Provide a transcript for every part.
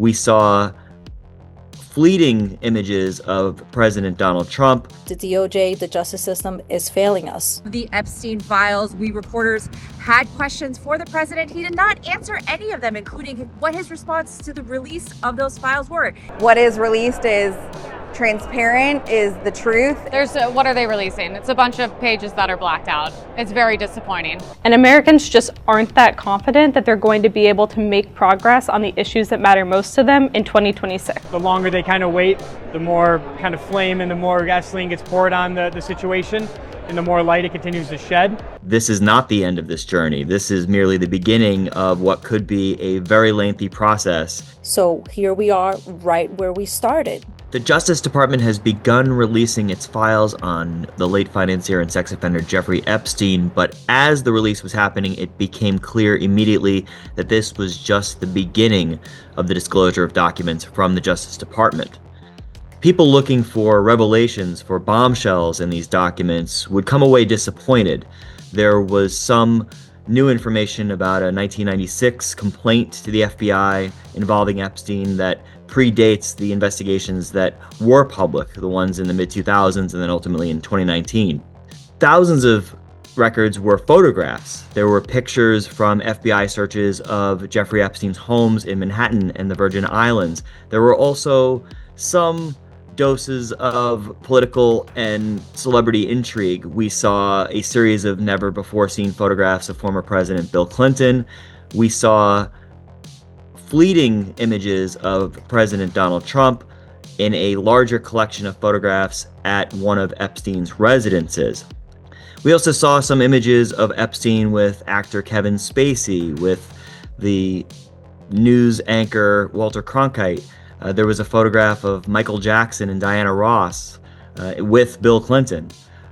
We saw fleeting images of President Donald Trump. The DOJ, the justice system, is failing us. The Epstein files, we reporters had questions for the president. He did not answer any of them, including what his response to the release of those files were. What is released is transparent, is the truth. What are they releasing? It's a bunch of pages that are blacked out. It's very disappointing. And Americans just aren't that confident that they're going to be able to make progress on the issues that matter most to them in 2026. The longer they kind of wait, the more kind of flame and the more gasoline gets poured on the situation, and the more light it continues to shed. This is not the end of this journey. This is merely the beginning of what could be a very lengthy process. So here we are right where we started. The Justice Department has begun releasing its files on the late financier and sex offender Jeffrey Epstein, but as the release was happening, it became clear immediately that this was just the beginning of the disclosure of documents from the Justice Department. People looking for revelations, for bombshells in these documents, would come away disappointed. There was some new information about a 1996 complaint to the FBI involving Epstein that predates the investigations that were public, the ones in the mid-2000s and then ultimately in 2019. Thousands of records were photographs. There were pictures from FBI searches of Jeffrey Epstein's homes in Manhattan and the Virgin Islands. There were also some doses of political and celebrity intrigue. We saw a series of never-before-seen photographs of former President Bill Clinton. We saw fleeting images of President Donald Trump in a larger collection of photographs at one of Epstein's residences. We also saw some images of Epstein with actor Kevin Spacey, with the news anchor Walter Cronkite. There was a photograph of Michael Jackson and Diana Ross with Bill Clinton.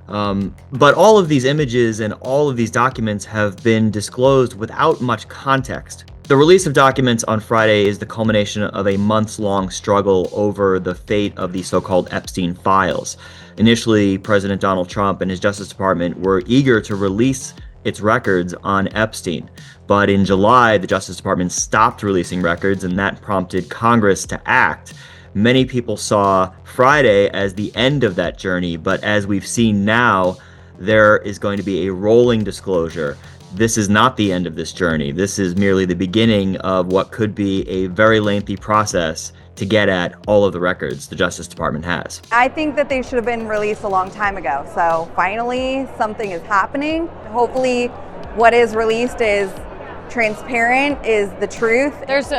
But all of these images and all of these documents have been disclosed without much context. The release of documents on Friday is the culmination of a months-long struggle over the fate of the so-called Epstein files. Initially, President Donald Trump and his Justice Department were eager to release its records on Epstein. But in July, the Justice Department stopped releasing records, and that prompted Congress to act. Many people saw Friday as the end of that journey, but as we've seen now, there is going to be a rolling disclosure. This is not the end of this journey. This is merely the beginning of what could be a very lengthy process to get at all of the records the Justice Department has. I think that they should have been released a long time ago. So finally, something is happening. Hopefully, what is released is transparent, is the truth.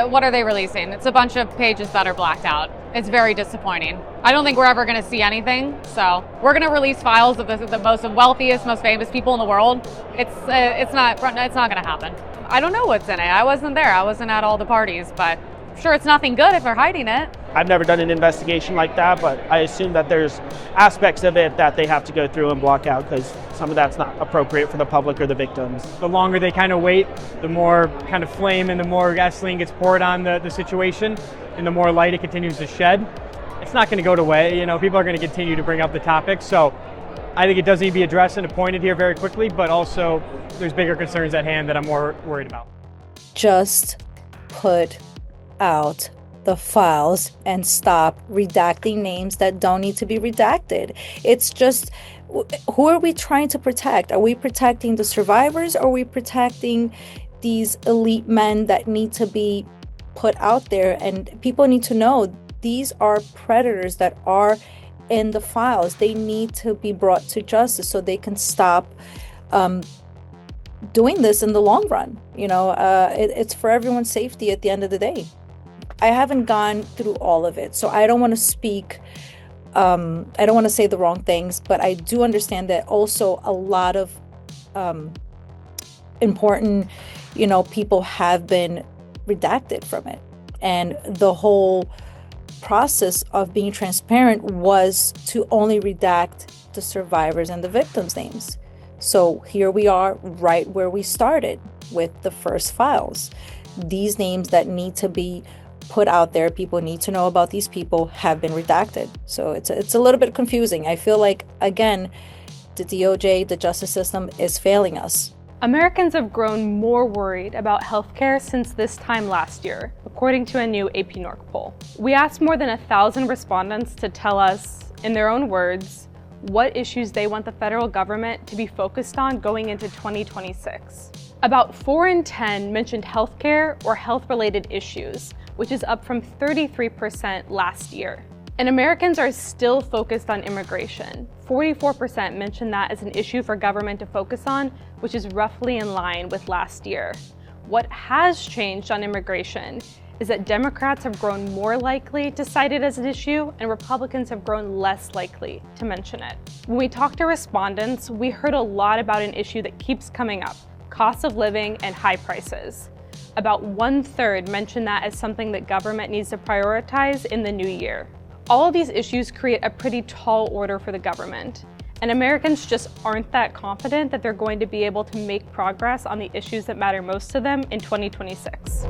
What are they releasing? It's a bunch of pages that are blacked out. It's very disappointing. I don't think we're ever going to see anything. So we're going to release files of the most wealthiest, most famous people in the world. It's not going to happen. I don't know what's in it. I wasn't there. I wasn't at all the parties, but I'm sure it's nothing good if they're hiding it. I've never done an investigation like that, but I assume that there's aspects of it that they have to go through and block out because some of that's not appropriate for the public or the victims. The longer they kind of wait, the more kind of flame and the more gasoline gets poured on the situation, and the more light it continues to shed. It's not going to go away. People are going to continue to bring up the topic. So I think it does need to be addressed and appointed here very quickly, but also there's bigger concerns at hand that I'm more worried about. Just put out the files and stop redacting names that don't need to be redacted. It's just, who are we trying to protect? Are we protecting the survivors, or are we protecting these elite men that need to be put out there? And people need to know these are predators that are in the files. They need to be brought to justice so they can stop doing this in the long run. It's for everyone's safety at the end of the day. I haven't gone through all of it, so I don't want to speak, I don't want to say the wrong things, but I do understand that also a lot of important, people have been redacted from it. And the whole process of being transparent was to only redact the survivors and the victims' names. So here we are right where we started with the first files. These names that need to be put out there, people need to know about these people, have been redacted. So it's a little bit confusing. I feel like, again, the DOJ, the justice system, is failing us. Americans have grown more worried about healthcare since this time last year, according to a new AP NORC poll. We asked more than 1,000 respondents to tell us, in their own words, what issues they want the federal government to be focused on going into 2026. About 4 in 10 mentioned healthcare or health-related issues, which is up from 33% last year. And Americans are still focused on immigration. 44% mentioned that as an issue for government to focus on, which is roughly in line with last year. What has changed on immigration is that Democrats have grown more likely to cite it as an issue, and Republicans have grown less likely to mention it. When we talked to respondents, we heard a lot about an issue that keeps coming up: cost of living and high prices. About 1/3 mentioned that as something that government needs to prioritize in the new year. All of these issues create a pretty tall order for the government, and Americans just aren't that confident that they're going to be able to make progress on the issues that matter most to them in 2026.